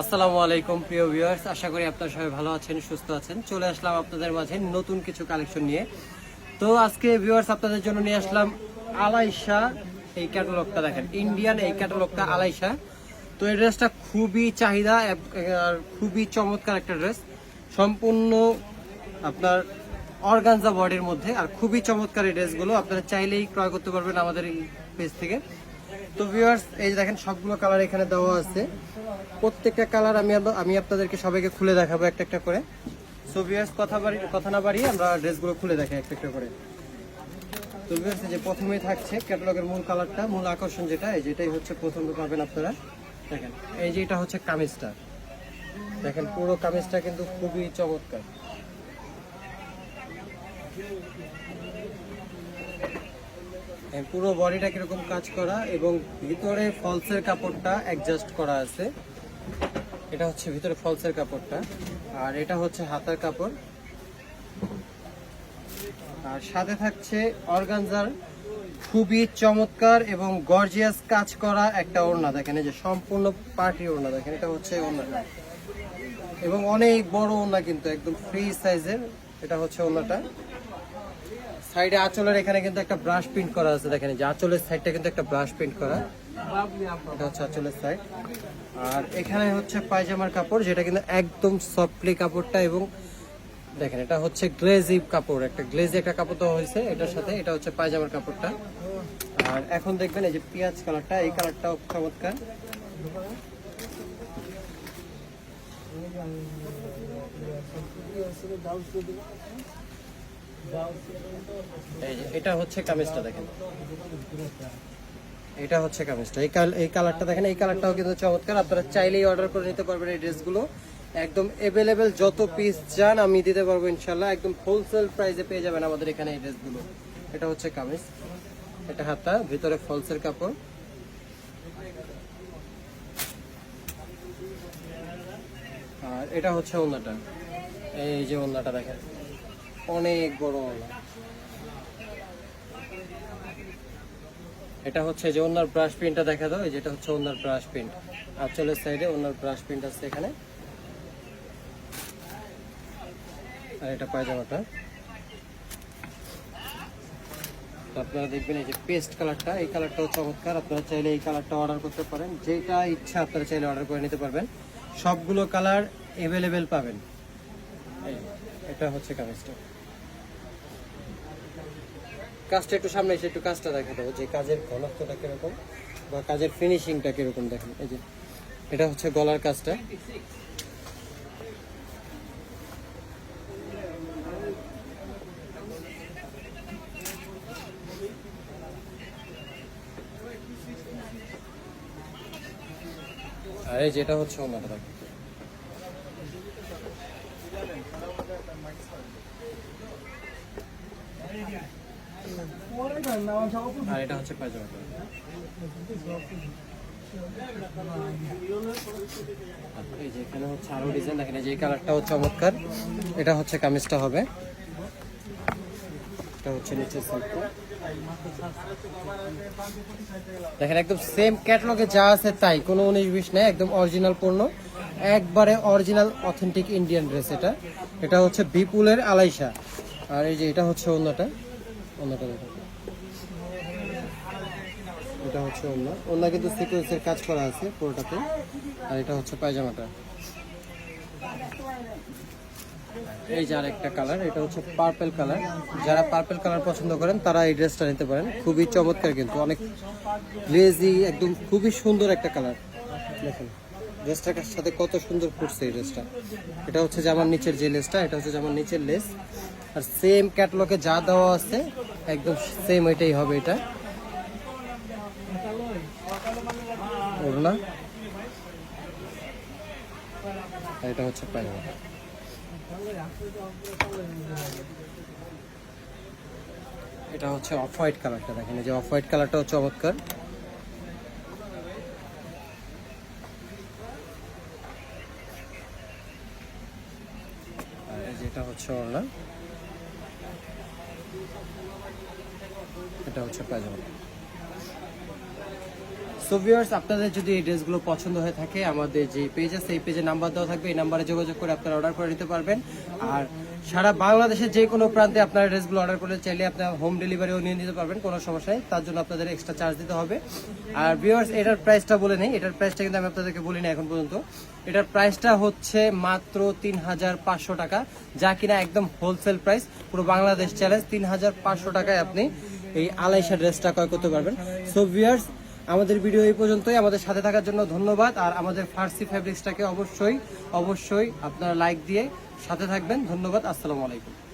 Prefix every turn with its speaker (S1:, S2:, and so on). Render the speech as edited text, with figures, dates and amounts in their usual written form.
S1: আসসালামু আলাইকুম প্রিয় ভিউয়ার্স, আশা করি আপনারা সবাই ভালো আছেন, সুস্থ আছেন। চলে আসলাম আপনাদের মাঝে নতুন কিছু কালেকশন নিয়ে। তো আজকে ভিউয়ার্স আপনাদের জন্য নিয়ে আসলাম আলাইশা। এই ক্যাটালগটা দেখেন, ইন্ডিয়ান এই ক্যাটালগটা আলাইশা। তো এই ড্রেসটা খুবই চাহিদা আর খুবই চমৎকার একটা ড্রেস, সম্পূর্ণ আপনার অর্গানজা বডির মধ্যে, আর খুবই চমৎকার এই ড্রেসগুলো। আপনারা চাইলেই ক্রয় করতে পারবেন আমাদের এই পেজ থেকে। তো ভিউয়ার্স, এই যে দেখেন সবগুলো কালার এখানে দেওয়া আছে। প্রত্যেকটা কালার আমি আপনাদেরকে সবাইকে খুলে দেখাবো একটা একটা করে। সো ভিউয়ার্স, কথা না বাড়িয়ে আমরা ড্রেসগুলো খুলে দেখাই একটা একটা করে। তো ভিউয়ার্স, যে প্রথমেই থাকছে ক্যাটালগের মূল কালারটা, মূল আকর্ষণ যেটাই হচ্ছে প্রথমে পাবেন আপনারা। দেখেন এই যে এটা হচ্ছে কামিজটা, দেখেন পুরো কামিজটা কিন্তু খুবই চমৎকার। পুরো বডিটা কিরকম কাজ করা এবং ভিতরে ফলসের কাপড়টা অ্যাডজাস্ট করা আছে। এটা হচ্ছে ভিতরে ফলসের কাপড়টা, আর এটা হচ্ছে হাতার কাপড়, আর সাথে থাকছে অর্গানজার খুবই চমৎকার এবং গর্জিয়াস কাজ করা একটা ওড়না। দেখেন এই যে সম্পূর্ণ পার্টি ওড়না, দেখেন এটা হচ্ছে ওড়নাটা, এবং অনেক বড় ওড়না, কিন্তু একদম ফ্রি সাইজের। এটা হচ্ছে ওড়নাটা। সাইডে আঁচলের এখানে কিন্তু একটা ব্রাশ প্রিন্ট করা আছে, দেখেন যে আঁচলের সাইডটা কিন্তু একটা ব্রাশ প্রিন্ট করা। এটা হচ্ছে আঁচলের সাইড। আর এখানে হচ্ছে পায়জামার কাপড়, যেটা কিন্তু একদম সফটলি কাপড়টা, এবং দেখেন এটা হচ্ছে গ্লেজি কাপড়, একটা গ্লেজি একটা কাপড় দেওয়া হয়েছে এটার সাথে। এটা হচ্ছে পায়জামার কাপড়টা। আর এখন দেখবেন এই যে পেঁয়াজ কালারটা, এই কালারটাও চমৎকার। এটা হচ্ছে কামিজটা, দেখেন এটা হচ্ছে কামিজটা। এই কালারটা দেখেন, এই কালারটাও কিন্তু চমৎকার। আপনারা চাইলেই অর্ডার করে নিতে পারবেন এই ড্রেসগুলো, একদম অ্যাভেলেবেল। যত পিস চান আমি দিতে পারবো ইনশাল্লাহ, একদম হোলসেল প্রাইসে পেয়ে যাবেন আমাদের এখানে এই ড্রেসগুলো। এটা হচ্ছে কামিজ, এটা হাতা, ভিতরে ফলসের কাপড়। আর এটা হচ্ছে ওড়নাটা, এই যে ওড়নাটা দেখেন অনেক বড় ওড়না। এটা হচ্ছে যে ওনার ব্রাশ প্রিন্টটা দেখা দাও, যেটা হচ্ছে ওনার ব্রাশ প্রিন্ট। আঁচলের সাইডে ওনার ব্রাশ প্রিন্ট আছে এখানে। আর এটা পায়জামাটা। আপনারা দেখবেন এই যে পেস্ট কালারটা, এই কালারটাও চমৎকার। আপনারা চাইলে এই কালারটা অর্ডার করতে পারেন, যেটা ইচ্ছা আপনারা চাইলে অর্ডার করে নিতে পারবেন। সবগুলো কালার অ্যাভেলেবেল পাবেন। এটা হচ্ছে কামিজটা। কাজটা একটু সামনে এসে একটু কাজটা দেখা দাও, যে কাজের ঘনত্বটা কিরকম বা কাজের ফিনিশিংটা কিরকম। দেখেন এই যে এটা হচ্ছে গলার কাজটা। আর এই যেটা হচ্ছে ওনাটা, দেখেন আর এটা হচ্ছে পায়জামাটা। এই যে এখানে হচ্ছে আরো ডিজাইন, দেখেন এই যে কালারটাও চমৎকার। এটা হচ্ছে কামিজটা হবে, এটা হচ্ছে নিচের সাইডটা। দেখেন একদম সেম ক্যাটালগে যা আছে তাই, কোনো 19-20 নেই, একদম অরিজিনাল পণ্য, একবারে অরিজিনাল অথেন্টিক ইন্ডিয়ান ড্রেস। এটা হচ্ছে বিপুলের আলাইশা। আর এই যে এটা হচ্ছে ওড়নাটা, ওড়নাটা দেখেন, এটা হচ্ছে ওড়না কিন্তু সিকোয়েন্সের কাজ করা আছে পুরোটাতে। আর এটা হচ্ছে পায়জামাটা। এই যে আরেকটা কালার, এটা হচ্ছে পার্পল কালার। যারা পার্পল কালার পছন্দ করেন তারা এই ড্রেসটা নিতে পারেন, খুবই চমৎকার, কিন্তু অনেক গ্লেজি, একদম খুবই সুন্দর একটা কালার। দেখেন ড্রেসটার সাথে কত সুন্দর ফুটছে এই ড্রেসটা। এটা হচ্ছে জামার নিচের যে লেসটা, এটা হচ্ছে জামার নিচের লেস। আর সেম ক্যাটালগে যা দেওয়া আছে একদম সেম ওইটাই হবে। এটা ওড়না, আর এটা হচ্ছে পায়জামা। এটা হচ্ছে অফ হোয়াইট কালারটা, দেখেন এই যে অফ হোয়াইট কালারটাও চমৎকার। আর যেটা হচ্ছে ওড়না, এটা হচ্ছে পায়জামা। সো ভিউয়ার্স, আপনাদের যদি এই ড্রেসগুলো পছন্দ হয়ে থাকে, আমাদের যে পেজ আছে এই পেজে নাম্বার দেওয়া থাকবে, এই নাম্বারে যোগাযোগ করে আপনারা অর্ডার করে নিতে পারবেন। আর সারা বাংলাদেশের যে কোনো প্রান্তে আপনারা ড্রেসগুলো অর্ডার করলে চাইলে আপনারা হোম ডেলিভারিও নিয়ে নিতে পারবেন, কোনো সমস্যা নেই। তার জন্য আপনাদের এক্সট্রা চার্জ দিতে হবে। আর ভিউয়ার্স, এটার প্রাইসটা বলে নেই, এটার প্রাইসটা কিন্তু আমি আপনাদেরকে বলি না এখন পর্যন্ত। এটার প্রাইসটা হচ্ছে মাত্র 3500 টাকা, যা কিনা একদম হোলসেল প্রাইস। পুরো বাংলাদেশ চ্যালেঞ্জ 3500 টাকায় আপনি এই আলাইশা ড্রেসটা ক্রয় করতে পারবেন। সো ভিউয়ার্স, আমাদের ভিডিও এই পর্যন্তই। আমাদের সাথে থাকার জন্য ধন্যবাদ। আর আমাদের ফার্সি ফ্যাব্রিক্সটাকে অবশ্যই আপনারা লাইক দিয়ে সাথে থাকবেন। ধন্যবাদ। আসসালামু আলাইকুম।